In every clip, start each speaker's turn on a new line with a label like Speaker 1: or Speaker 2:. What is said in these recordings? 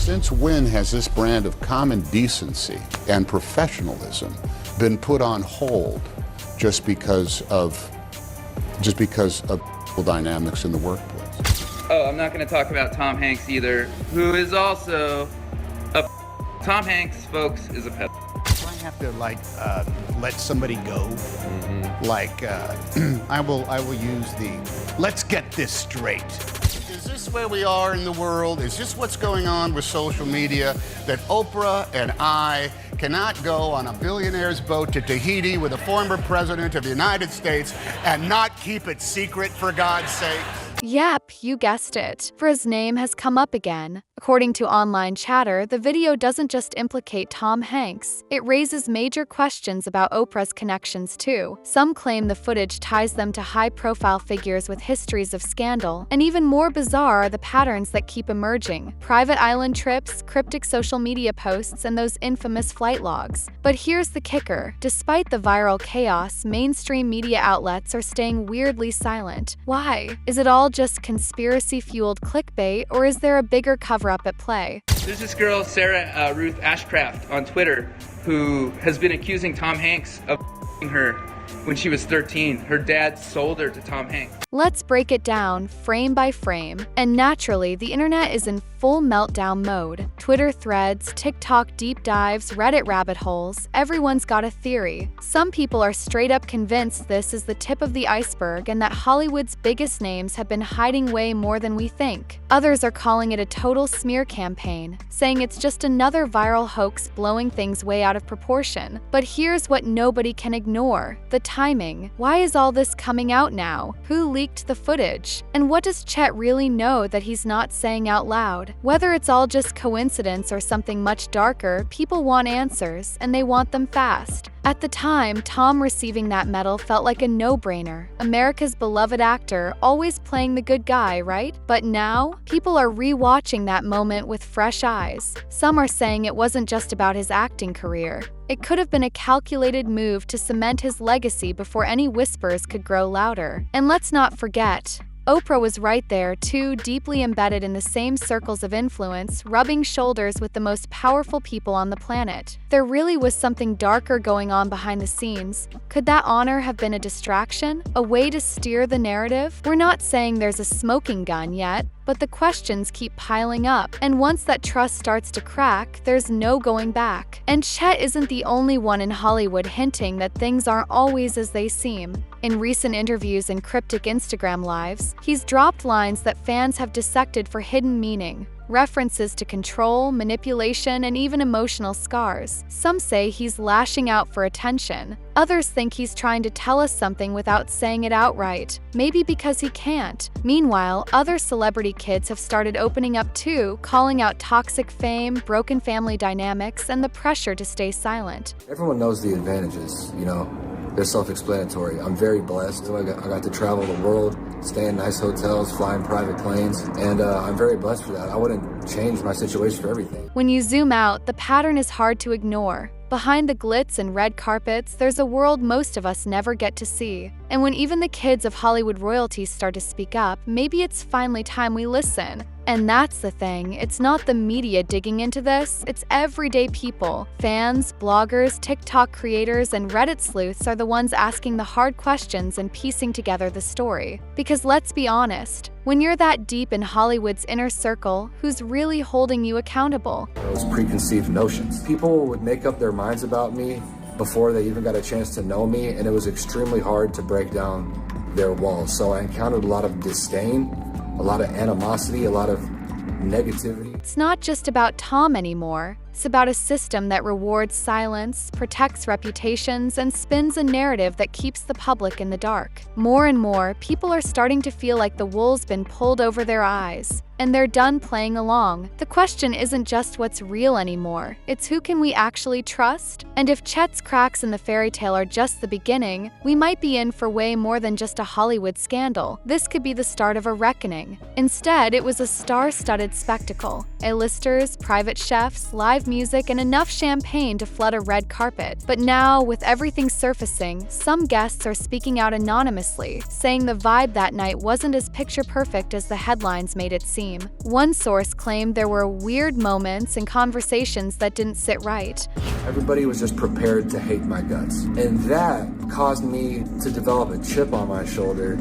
Speaker 1: Since when has this brand of common decency and professionalism been put on hold just because of dynamics in the workplace?
Speaker 2: Oh, I'm not going to talk about Tom Hanks either, who is also a Tom Hanks, folks, is a pedo.
Speaker 3: I have to let somebody go. I will use the let's get this straight.
Speaker 1: Is this where we are in the world? Is this what's going on with social media? That Oprah and I cannot go on a billionaire's boat to Tahiti with a former president of the United States and not keep it secret, for God's sake?
Speaker 4: Yep, you guessed it. For his name has come up again. According to online chatter, the video doesn't just implicate Tom Hanks. It raises major questions about Oprah's connections too. Some claim the footage ties them to high-profile figures with histories of scandal. And even more bizarre are the patterns that keep emerging. Private island trips, cryptic social media posts, and those infamous flight logs. But here's the kicker. Despite the viral chaos, mainstream media outlets are staying weirdly silent. Why? Is it all just conspiracy-fueled clickbait, or is there a bigger cover-up at play?
Speaker 2: There's this girl, Sarah Ruth Ashcraft, on Twitter, who has been accusing Tom Hanks of her when she was 13. Her dad sold her to Tom Hanks.
Speaker 4: Let's break it down frame by frame. And naturally, the internet is in full meltdown mode. Twitter threads, TikTok deep dives, Reddit rabbit holes, everyone's got a theory. Some people are straight up convinced this is the tip of the iceberg and that Hollywood's biggest names have been hiding way more than we think. Others are calling it a total smear campaign, saying it's just another viral hoax blowing things way out of proportion. But here's what nobody can ignore: the timing. Why is all this coming out now? Who leaked the footage? And what does Chet really know that he's not saying out loud? Whether it's all just coincidence or something much darker, people want answers, and they want them fast. At the time, Tom receiving that medal felt like a no-brainer. America's beloved actor, always playing the good guy, right? But now, people are re-watching that moment with fresh eyes. Some are saying it wasn't just about his acting career. It could have been a calculated move to cement his legacy before any whispers could grow louder. And let's not forget, Oprah was right there, too, deeply embedded in the same circles of influence, rubbing shoulders with the most powerful people on the planet. There really was something darker going on behind the scenes. Could that honor have been a distraction? A way to steer the narrative? We're not saying there's a smoking gun yet, but the questions keep piling up, and once that trust starts to crack, there's no going back. And Chet isn't the only one in Hollywood hinting that things aren't always as they seem. In recent interviews and cryptic Instagram lives, he's dropped lines that fans have dissected for hidden meaning. References to control, manipulation, and even emotional scars. Some say he's lashing out for attention. Others think he's trying to tell us something without saying it outright, maybe because he can't. Meanwhile, other celebrity kids have started opening up too, calling out toxic fame, broken family dynamics, and the pressure to stay silent.
Speaker 5: Everyone knows the advantages, they're self-explanatory. I'm very blessed. I got to travel the world, stay in nice hotels, fly in private planes, and I'm very blessed for that. I wouldn't change my situation for everything.
Speaker 4: When you zoom out, the pattern is hard to ignore. Behind the glitz and red carpets, there's a world most of us never get to see. And when even the kids of Hollywood royalty start to speak up, maybe it's finally time we listen. And that's the thing, it's not the media digging into this, it's everyday people. Fans, bloggers, TikTok creators, and Reddit sleuths are the ones asking the hard questions and piecing together the story. Because let's be honest, when you're that deep in Hollywood's inner circle, who's really holding you accountable?
Speaker 5: Those preconceived notions. People would make up their minds about me before they even got a chance to know me, and it was extremely hard to break down their walls. So I encountered a lot of disdain, a lot of animosity, a lot of negativity.
Speaker 4: It's not just about Tom anymore. It's about a system that rewards silence, protects reputations, and spins a narrative that keeps the public in the dark. More and more, people are starting to feel like the wool's been pulled over their eyes, and they're done playing along. The question isn't just what's real anymore, it's who can we actually trust? And if Chet's cracks in the fairy tale are just the beginning, we might be in for way more than just a Hollywood scandal. This could be the start of a reckoning. Instead, it was a star-studded spectacle. A-listers, private chefs, live live music, and enough champagne to flood a red carpet. But now, with everything surfacing, some guests are speaking out anonymously, saying the vibe that night wasn't as picture-perfect as the headlines made it seem. One source claimed there were weird moments and conversations that didn't sit right.
Speaker 5: Everybody was just prepared to hate my guts. And that caused me to develop a chip on my shoulder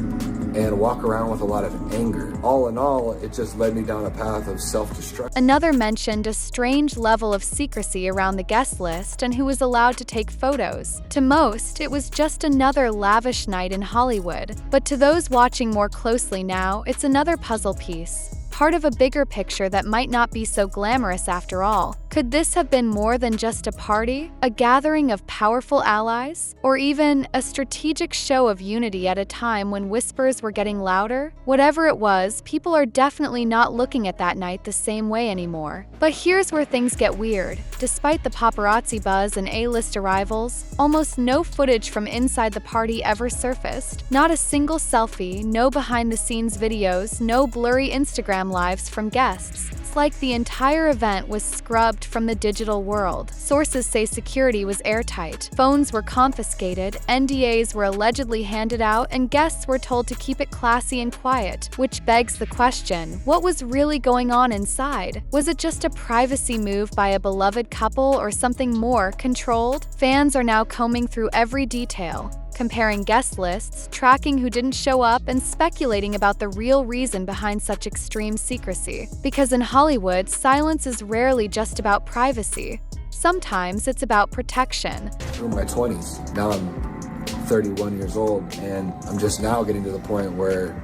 Speaker 5: and walk around with a lot of anger. All in all, it just led me down a path of self-destruction.
Speaker 4: Another mentioned a strange level of secrecy around the guest list and who was allowed to take photos. To most, it was just another lavish night in Hollywood. But to those watching more closely now, it's another puzzle piece. Part of a bigger picture that might not be so glamorous after all. Could this have been more than just a party, a gathering of powerful allies, or even a strategic show of unity at a time when whispers were getting louder? Whatever it was, people are definitely not looking at that night the same way anymore. But here's where things get weird. Despite the paparazzi buzz and A-list arrivals, almost no footage from inside the party ever surfaced. Not a single selfie, no behind-the-scenes videos, no blurry Instagram lives from guests. It's like the entire event was scrubbed from the digital world. Sources say security was airtight, phones were confiscated, NDAs were allegedly handed out, and guests were told to keep it classy and quiet, which begs the question, what was really going on inside? Was it just a privacy move by a beloved couple or something more controlled? Fans are now combing through every detail, comparing guest lists, tracking who didn't show up, and speculating about the real reason behind such extreme secrecy. Because in Hollywood, silence is rarely just about privacy. Sometimes it's about protection.
Speaker 5: Through my 20s, now I'm 31 years old, and I'm just now getting to the point where,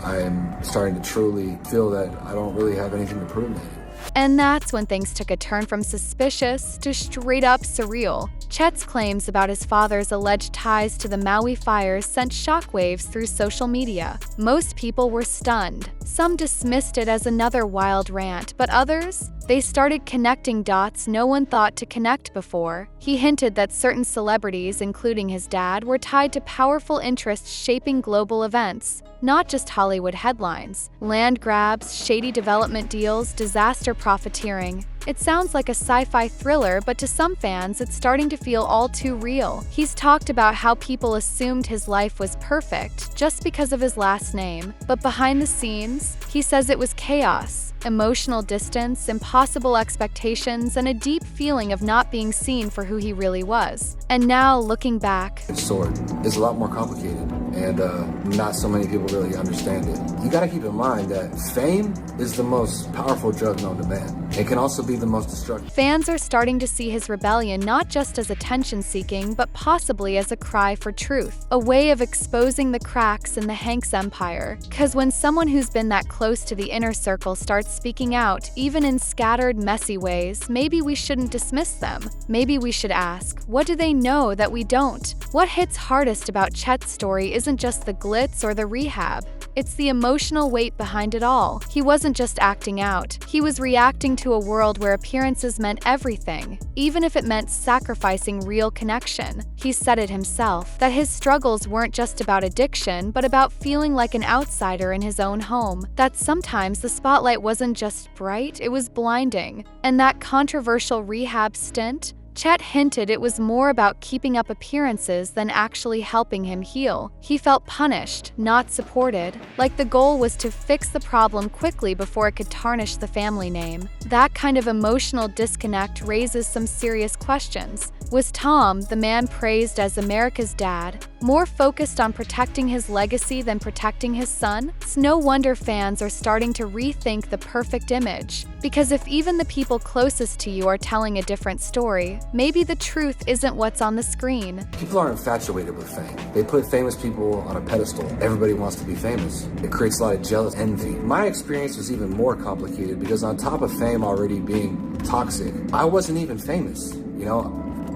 Speaker 5: I'm starting to truly feel that I don't really have anything to prove to anyone.
Speaker 4: And that's when things took a turn from suspicious to straight-up surreal. Chet's claims about his father's alleged ties to the Maui fires sent shockwaves through social media. Most people were stunned. Some dismissed it as another wild rant, but others? They started connecting dots no one thought to connect before. He hinted that certain celebrities, including his dad, were tied to powerful interests shaping global events, not just Hollywood headlines. Land grabs, shady development deals, disaster profiteering. It sounds like a sci-fi thriller, but to some fans, it's starting to feel all too real. He's talked about how people assumed his life was perfect just because of his last name, but behind the scenes, he says it was chaos. Emotional distance, impossible expectations, and a deep feeling of not being seen for who he really was. And now, looking back,
Speaker 5: This sword is a lot more complicated, and not so many people really understand it. You gotta keep in mind that fame is the most powerful drug known to man. It can also be the most destructive.
Speaker 4: fans are starting to see his rebellion not just as attention-seeking, but possibly as a cry for truth, a way of exposing the cracks in the Hanks empire. Because when someone who's been that close to the inner circle starts speaking out, even in scattered, messy ways, maybe we shouldn't dismiss them. Maybe we should ask, what do they know that we don't? What hits hardest about Chet's story isn't just the glitz or the rehab. It's the emotional weight behind it all. He wasn't just acting out. He was reacting to a world where appearances meant everything, even if it meant sacrificing real connection. He said it himself, that his struggles weren't just about addiction, but about feeling like an outsider in his own home. That sometimes the spotlight wasn't just bright, it was blinding. And that controversial rehab stint? Chet hinted it was more about keeping up appearances than actually helping him heal. He felt punished, not supported, like the goal was to fix the problem quickly before it could tarnish the family name. That kind of emotional disconnect raises some serious questions. Was Tom, the man praised as America's dad, more focused on protecting his legacy than protecting his son? It's no wonder fans are starting to rethink the perfect image. Because if even the people closest to you are telling a different story, maybe the truth isn't what's on the screen.
Speaker 5: People are infatuated with fame. They put famous people on a pedestal. Everybody wants to be famous. It creates a lot of jealous envy. My experience was even more complicated because on top of fame already being toxic, I wasn't even famous,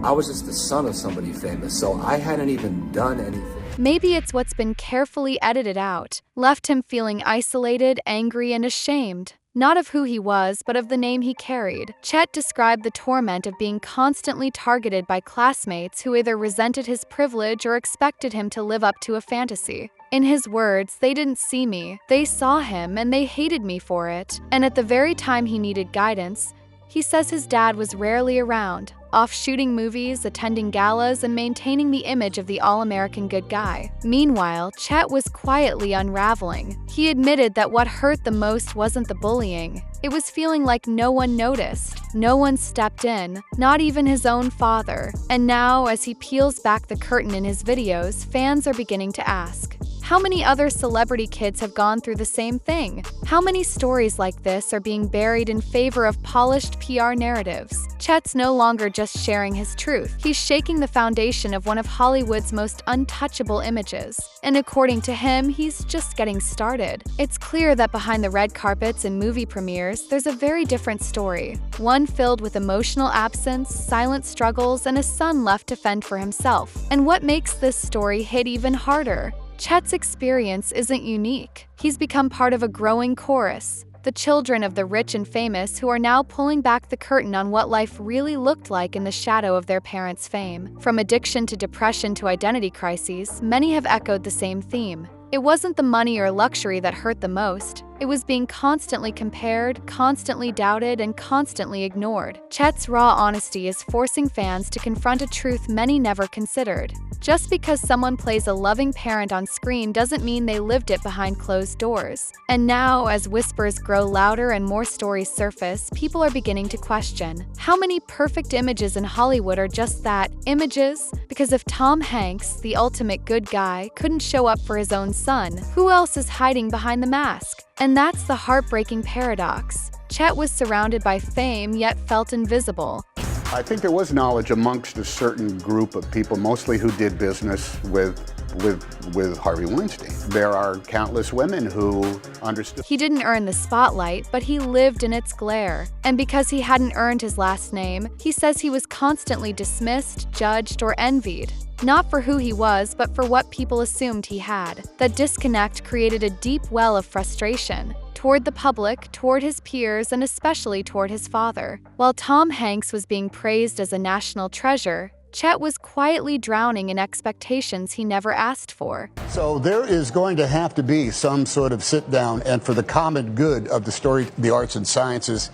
Speaker 5: I was just the son of somebody famous, so I hadn't even done anything.
Speaker 4: Maybe it's what's been carefully edited out, left him feeling isolated, angry, and ashamed. Not of who he was, but of the name he carried. Chet described the torment of being constantly targeted by classmates who either resented his privilege or expected him to live up to a fantasy. In his words, they didn't see me, they saw him, and they hated me for it. And at the very time he needed guidance, He says his dad was rarely around, off shooting movies, attending galas, and maintaining the image of the all-American good guy. Meanwhile, Chet was quietly unraveling. He admitted that what hurt the most wasn't the bullying. It was feeling like no one noticed. No one stepped in, not even his own father. And now, as he peels back the curtain in his videos, fans are beginning to ask, how many other celebrity kids have gone through the same thing? How many stories like this are being buried in favor of polished PR narratives? Chet's no longer just sharing his truth. He's shaking the foundation of one of Hollywood's most untouchable images. And according to him, he's just getting started. It's clear that behind the red carpets and movie premieres, there's a very different story. One filled with emotional absence, silent struggles, and a son left to fend for himself. And what makes this story hit even harder? Chet's experience isn't unique. He's become part of a growing chorus, the children of the rich and famous who are now pulling back the curtain on what life really looked like in the shadow of their parents' fame. From addiction to depression to identity crises, many have echoed the same theme. It wasn't the money or luxury that hurt the most. It was being constantly compared, constantly doubted, and constantly ignored. Chet's raw honesty is forcing fans to confront a truth many never considered. Just because someone plays a loving parent on screen doesn't mean they lived it behind closed doors. And now, as whispers grow louder and more stories surface, people are beginning to question, how many perfect images in Hollywood are just that, images? Because if Tom Hanks, the ultimate good guy, couldn't show up for his own son, who else is hiding behind the mask? And that's the heartbreaking paradox. Chet was surrounded by fame, yet felt invisible.
Speaker 1: I think there was knowledge amongst a certain group of people, mostly who did business with Harvey Weinstein. There are countless women who understood.
Speaker 4: He didn't earn the spotlight, but he lived in its glare. And because he hadn't earned his last name, he says he was constantly dismissed, judged, or envied. Not for who he was, but for what people assumed he had. That disconnect created a deep well of frustration toward the public, toward his peers, and especially toward his father. While Tom Hanks was being praised as a national treasure, Chet was quietly drowning in expectations he never asked for.
Speaker 1: So there is going to have to be some sort of sit down and for the common good of the story, the arts and sciences,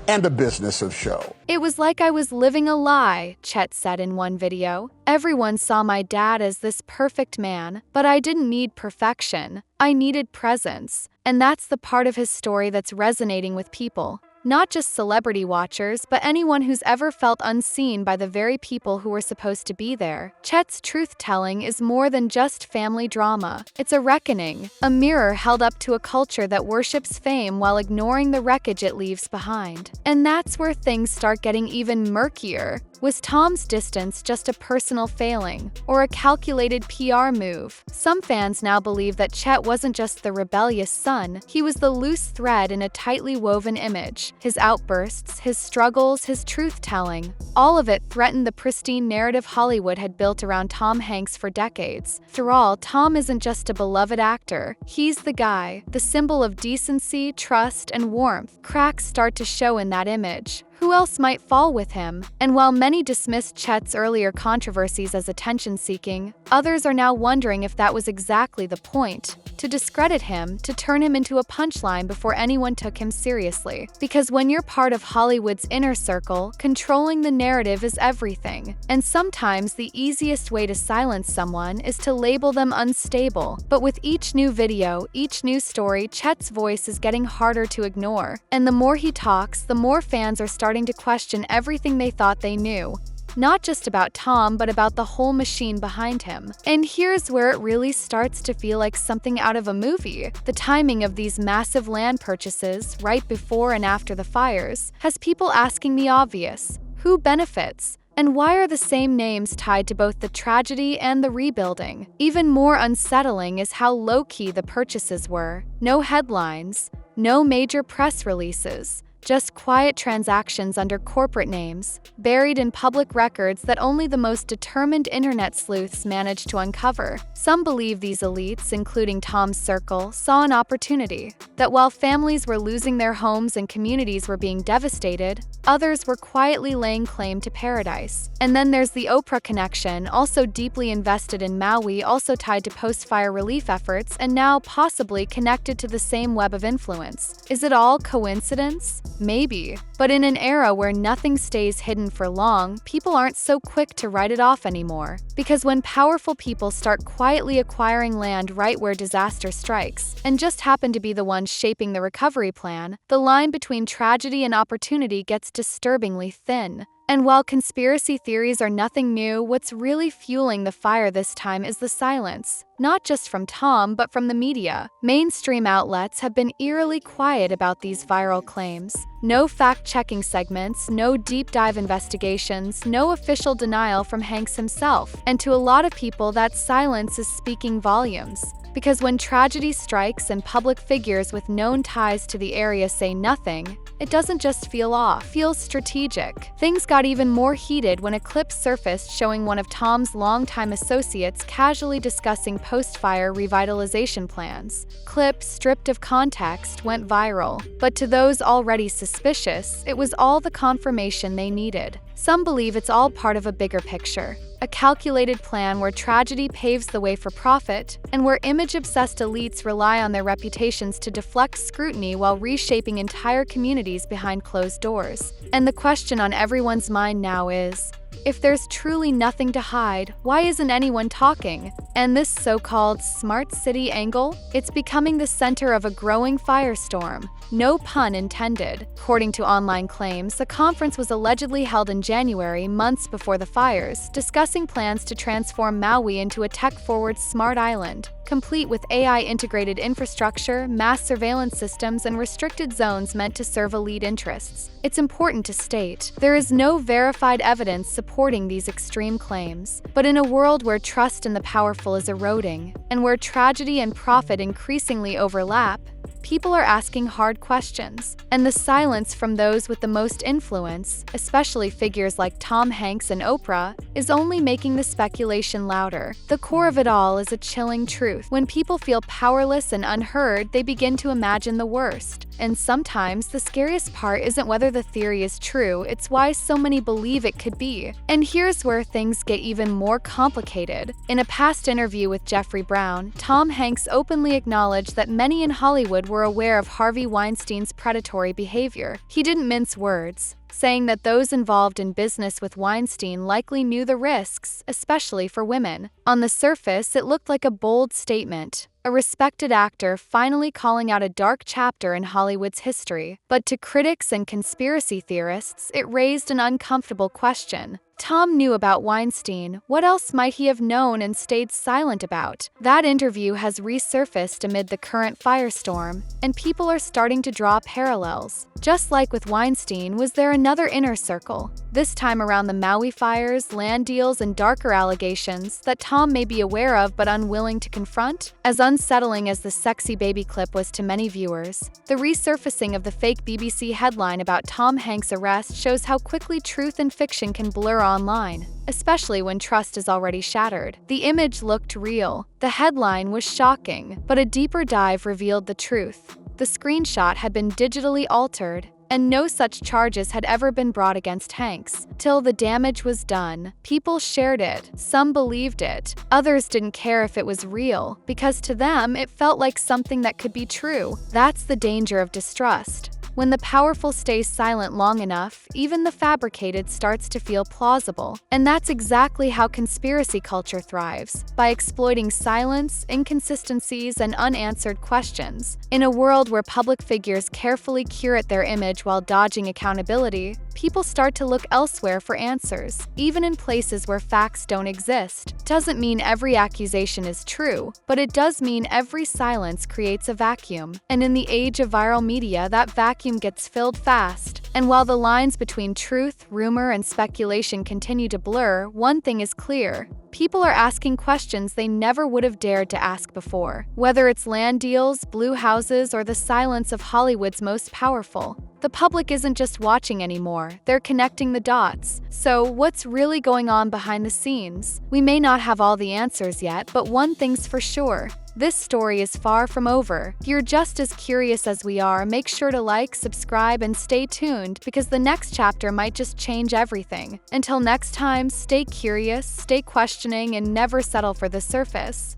Speaker 1: and the business of show.
Speaker 4: It was like I was living a lie, Chet said in one video. Everyone saw my dad as this perfect man, but I didn't need perfection. I needed presence. And that's the part of his story that's resonating with people. Not just celebrity watchers, but anyone who's ever felt unseen by the very people who were supposed to be there. Chet's truth-telling is more than just family drama. It's a reckoning, a mirror held up to a culture that worships fame while ignoring the wreckage it leaves behind. And that's where things start getting even murkier. Was Tom's distance just a personal failing, or a calculated PR move? Some fans now believe that Chet wasn't just the rebellious son, he was the loose thread in a tightly woven image. His outbursts, his struggles, his truth-telling, all of it threatened the pristine narrative Hollywood had built around Tom Hanks for decades. Through all, Tom isn't just a beloved actor, he's the guy, the symbol of decency, trust, and warmth. Cracks start to show in that image. Who else might fall with him? And while many dismissed Chet's earlier controversies as attention-seeking, others are now wondering if that was exactly the point. To discredit him, to turn him into a punchline before anyone took him seriously. Because when you're part of Hollywood's inner circle, controlling the narrative is everything. And sometimes the easiest way to silence someone is to label them unstable. But with each new video, each new story, Chet's voice is getting harder to ignore. And the more he talks, the more fans are starting to question everything they thought they knew. Not just about Tom, but about the whole machine behind him. And here's where it really starts to feel like something out of a movie. The timing of these massive land purchases, right before and after the fires, has people asking the obvious. Who benefits? And why are the same names tied to both the tragedy and the rebuilding? Even more unsettling is how low-key the purchases were. No headlines, no major press releases. Just quiet transactions under corporate names, buried in public records that only the most determined internet sleuths managed to uncover. Some believe these elites, including Tom's circle, saw an opportunity. That while families were losing their homes and communities were being devastated, others were quietly laying claim to paradise. And then there's the Oprah connection, also deeply invested in Maui, also tied to post-fire relief efforts, and now possibly connected to the same web of influence. Is it all coincidence? Maybe. But in an era where nothing stays hidden for long, people aren't so quick to write it off anymore. Because when powerful people start quietly acquiring land right where disaster strikes, and just happen to be the ones shaping the recovery plan, the line between tragedy and opportunity gets disturbingly thin. And while conspiracy theories are nothing new, what's really fueling the fire this time is the silence. Not just from Tom, but from the media. Mainstream outlets have been eerily quiet about these viral claims. No fact-checking segments, no deep-dive investigations, no official denial from Hanks himself. And to a lot of people, that silence is speaking volumes. Because when tragedy strikes and public figures with known ties to the area say nothing, it doesn't just feel off, it feels strategic. Things got even more heated when a clip surfaced showing one of Tom's longtime associates casually discussing post-fire revitalization plans. Clip, stripped of context, went viral, but to those already suspicious, it was all the confirmation they needed. Some believe it's all part of a bigger picture. A calculated plan where tragedy paves the way for profit, and where image-obsessed elites rely on their reputations to deflect scrutiny while reshaping entire communities behind closed doors. And the question on everyone's mind now is, if there's truly nothing to hide, why isn't anyone talking? And this so-called smart city angle? It's becoming the center of a growing firestorm. No pun intended. According to online claims, a conference was allegedly held in January, months before the fires, discussing plans to transform Maui into a tech-forward smart island, complete with AI-integrated infrastructure, mass surveillance systems, and restricted zones meant to serve elite interests. It's important to state, there is no verified evidence supporting these extreme claims. But in a world where trust in the powerful is eroding, and where tragedy and profit increasingly overlap, people are asking hard questions, and the silence from those with the most influence, especially figures like Tom Hanks and Oprah, is only making the speculation louder. The core of it all is a chilling truth. When people feel powerless and unheard, they begin to imagine the worst. And sometimes the scariest part isn't whether the theory is true, it's why so many believe it could be. And here's where things get even more complicated. In a past interview with Jeffrey Brown, Tom Hanks openly acknowledged that many in Hollywood were aware of Harvey Weinstein's predatory behavior. He didn't mince words, saying that those involved in business with Weinstein likely knew the risks, especially for women. On the surface, it looked like a bold statement, a respected actor finally calling out a dark chapter in Hollywood's history. But to critics and conspiracy theorists, it raised an uncomfortable question. Tom knew about Weinstein. What else might he have known and stayed silent about? That interview has resurfaced amid the current firestorm, and people are starting to draw parallels. Just like with Weinstein, was there another inner circle? This time around the Maui fires, land deals, and darker allegations that Tom may be aware of but unwilling to confront? As unsettling as the sexy baby clip was to many viewers, the resurfacing of the fake BBC headline about Tom Hanks' arrest shows how quickly truth and fiction can blur online, especially when trust is already shattered. The image looked real. The headline was shocking, but a deeper dive revealed the truth. The screenshot had been digitally altered, and no such charges had ever been brought against Hanks. Till the damage was done, people shared it, some believed it, others didn't care if it was real, because to them it felt like something that could be true. That's the danger of distrust. When the powerful stays silent long enough, even the fabricated starts to feel plausible. And that's exactly how conspiracy culture thrives, by exploiting silence, inconsistencies, and unanswered questions. In a world where public figures carefully curate their image while dodging accountability, people start to look elsewhere for answers, even in places where facts don't exist. Doesn't mean every accusation is true, but it does mean every silence creates a vacuum. And in the age of viral media, that vacuum gets filled fast. And while the lines between truth, rumor, and speculation continue to blur, one thing is clear. People are asking questions they never would have dared to ask before. Whether it's land deals, blue houses, or the silence of Hollywood's most powerful, the public isn't just watching anymore, they're connecting the dots. So, what's really going on behind the scenes? We may not have all the answers yet, but one thing's for sure. This story is far from over. If you're just as curious as we are, make sure to like, subscribe, and stay tuned, because the next chapter might just change everything. Until next time, stay curious, stay questioning, and never settle for the surface.